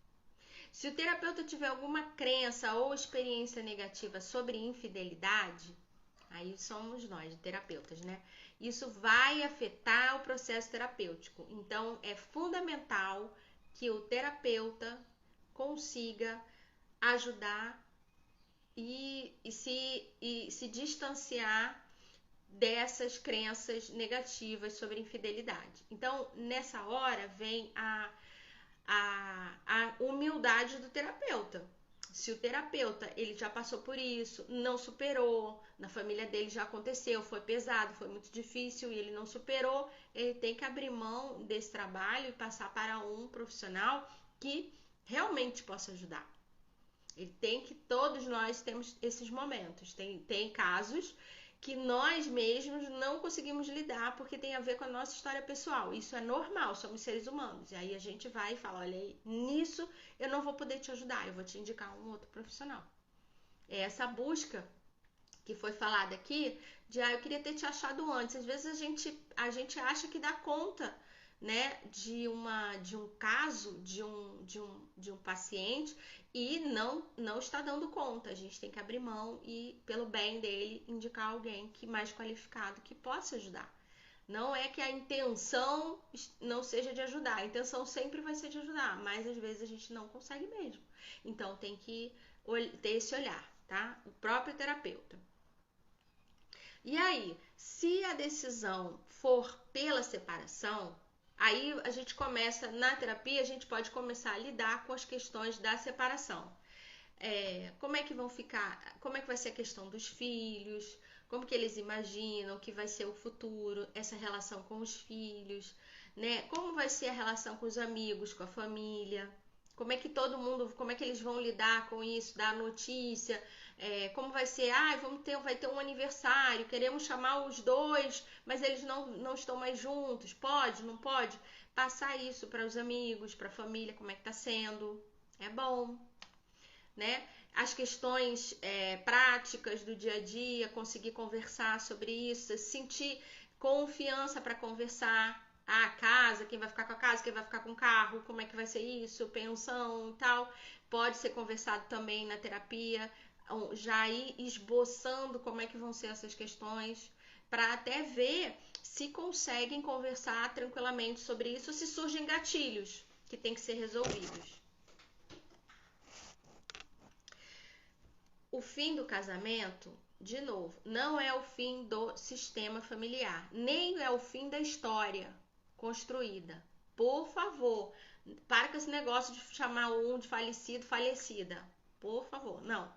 Se o terapeuta tiver alguma crença ou experiência negativa sobre infidelidade, aí somos nós, terapeutas, né? Isso vai afetar o processo terapêutico. Então, é fundamental que o terapeuta consiga ajudar e se distanciar dessas crenças negativas sobre infidelidade. Então, nessa hora vem a humildade do terapeuta. Se o terapeuta ele já passou por isso, não superou, na família dele já aconteceu, foi pesado, foi muito difícil e ele não superou, ele tem que abrir mão desse trabalho e passar para um profissional que realmente possa ajudar. Ele tem que, todos nós temos esses momentos. Tem casos que nós mesmos não conseguimos lidar porque tem a ver com a nossa história pessoal. Isso é normal, somos seres humanos. E aí a gente vai e fala, olha, nisso eu não vou poder te ajudar, eu vou te indicar um outro profissional. É essa busca que foi falada aqui de, eu queria ter te achado antes. Às vezes a gente acha que dá conta, né, de um caso, de um paciente e não está dando conta. A gente tem que abrir mão e, pelo bem dele, indicar alguém que mais qualificado que possa ajudar. Não é que a intenção não seja de ajudar, a intenção sempre vai ser de ajudar, mas às vezes a gente não consegue mesmo. Então tem que ter esse olhar, tá? O próprio terapeuta. E aí, se a decisão for pela separação, aí a gente começa, na terapia, a gente pode começar a lidar com as questões da separação. Como é que vão ficar, como é que vai ser a questão dos filhos, como que eles imaginam que vai ser o futuro, essa relação com os filhos, né? Como vai ser a relação com os amigos, com a família, como é que todo mundo, como é que eles vão lidar com isso, dar notícia, como vai ser, vai ter um aniversário, queremos chamar os dois, mas eles não estão mais juntos, pode, não pode? Passar isso para os amigos, para a família, como é que está sendo, é bom, né? As questões práticas do dia a dia, conseguir conversar sobre isso, sentir confiança para conversar. A casa, quem vai ficar com a casa, quem vai ficar com o carro, como é que vai ser isso, pensão e tal. Pode ser conversado também na terapia, já ir esboçando como é que vão ser essas questões, para até ver se conseguem conversar tranquilamente sobre isso, se surgem gatilhos que têm que ser resolvidos. O fim do casamento, de novo, não é o fim do sistema familiar, nem é o fim da história construída. Por favor, para com esse negócio de chamar um de falecido, falecida. Por favor, não.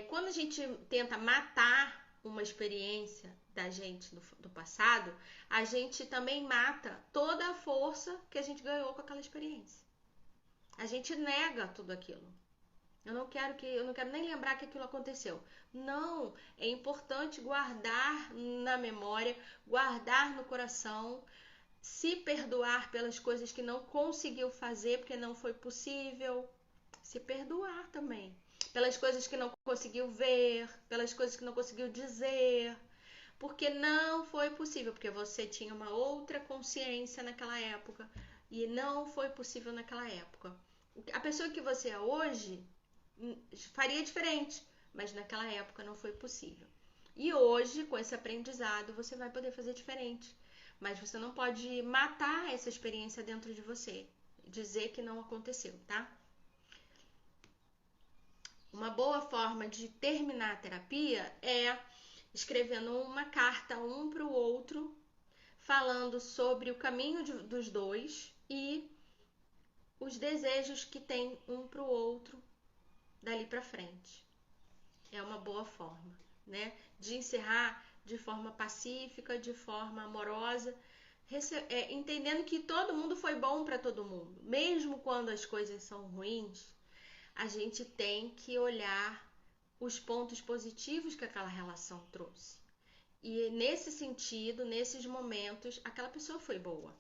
Quando a gente tenta matar uma experiência da gente do passado, a gente também mata toda a força que a gente ganhou com aquela experiência. A gente nega tudo aquilo. Eu não quero nem lembrar que aquilo aconteceu. Não, é importante guardar na memória, guardar no coração, se perdoar pelas coisas que não conseguiu fazer porque não foi possível, se perdoar também pelas coisas que não conseguiu ver, pelas coisas que não conseguiu dizer, porque não foi possível, porque você tinha uma outra consciência naquela época e não foi possível naquela época. A pessoa que você é hoje faria diferente, mas naquela época não foi possível. E hoje, com esse aprendizado, você vai poder fazer diferente. Mas você não pode matar essa experiência dentro de você, dizer que não aconteceu, tá? Uma boa forma de terminar a terapia é escrevendo uma carta um para o outro, falando sobre o caminho dos dois e os desejos que tem um para o outro dali para frente. É uma boa forma, né, de encerrar de forma pacífica, de forma amorosa, entendendo que todo mundo foi bom para todo mundo. Mesmo quando as coisas são ruins, a gente tem que olhar os pontos positivos que aquela relação trouxe. E nesse sentido, nesses momentos, aquela pessoa foi boa.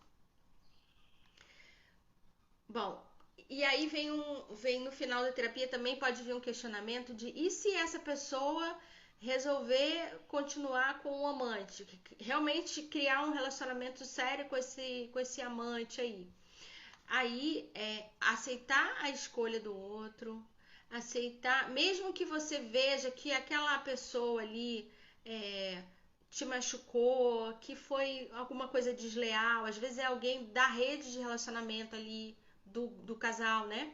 Bom, e aí vem no final da terapia também pode vir um questionamento de e se essa pessoa resolver continuar com o amante, realmente criar um relacionamento sério com esse amante aí. Aí aceitar a escolha do outro, aceitar, mesmo que você veja que aquela pessoa ali te machucou, que foi alguma coisa desleal, às vezes é alguém da rede de relacionamento ali do casal, né?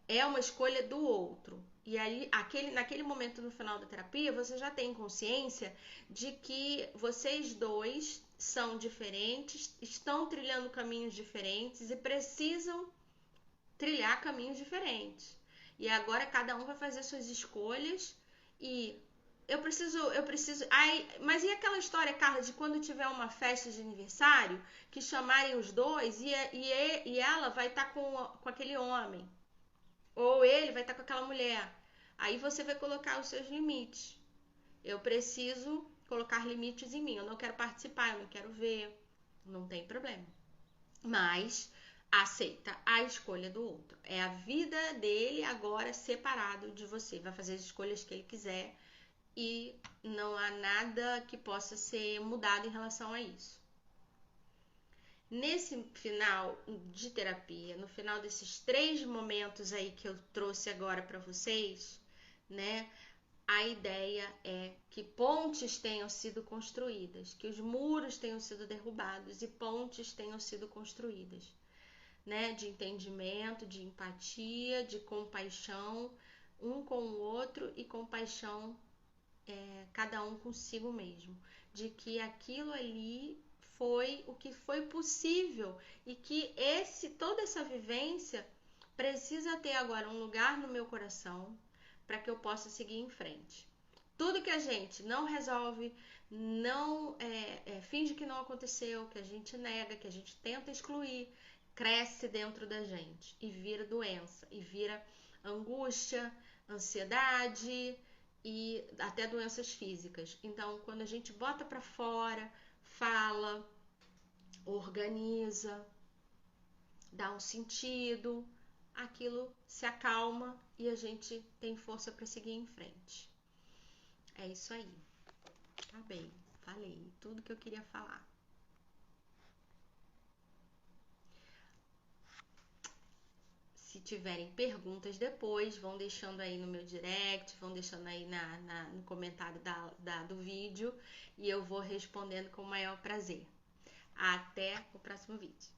É uma escolha do outro. E aí, naquele momento no final da terapia, você já tem consciência de que vocês dois são diferentes, estão trilhando caminhos diferentes e precisam trilhar caminhos diferentes. E agora cada um vai fazer suas escolhas e eu preciso. Ai, mas e aquela história, Carla, de quando tiver uma festa de aniversário, que chamarem os dois e ela vai estar com aquele homem? Ou ele vai estar com aquela mulher. Aí você vai colocar os seus limites. Eu preciso colocar limites em mim. Eu não quero participar, eu não quero ver. Não tem problema. Mas aceita a escolha do outro. É a vida dele agora separado de você. Vai fazer as escolhas que ele quiser e não há nada que possa ser mudado em relação a isso. Nesse final de terapia, no final desses 3 momentos aí que eu trouxe agora para vocês, né? A ideia é que pontes tenham sido construídas, que os muros tenham sido derrubados e pontes tenham sido construídas, né? De entendimento, de empatia, de compaixão um com o outro e compaixão cada um consigo mesmo, de que aquilo ali foi o que foi possível e que toda essa vivência precisa ter agora um lugar no meu coração para que eu possa seguir em frente. Tudo que a gente não resolve, não finge que não aconteceu, que a gente nega, que a gente tenta excluir, cresce dentro da gente e vira doença, e vira angústia, ansiedade e até doenças físicas. Então, quando a gente bota para fora, fala, organiza, dá um sentido, aquilo se acalma e a gente tem força para seguir em frente. É isso aí. Tá bem, falei tudo que eu queria falar. Se tiverem perguntas depois, vão deixando aí no meu direct, vão deixando aí no comentário do vídeo e eu vou respondendo com o maior prazer. Até o próximo vídeo.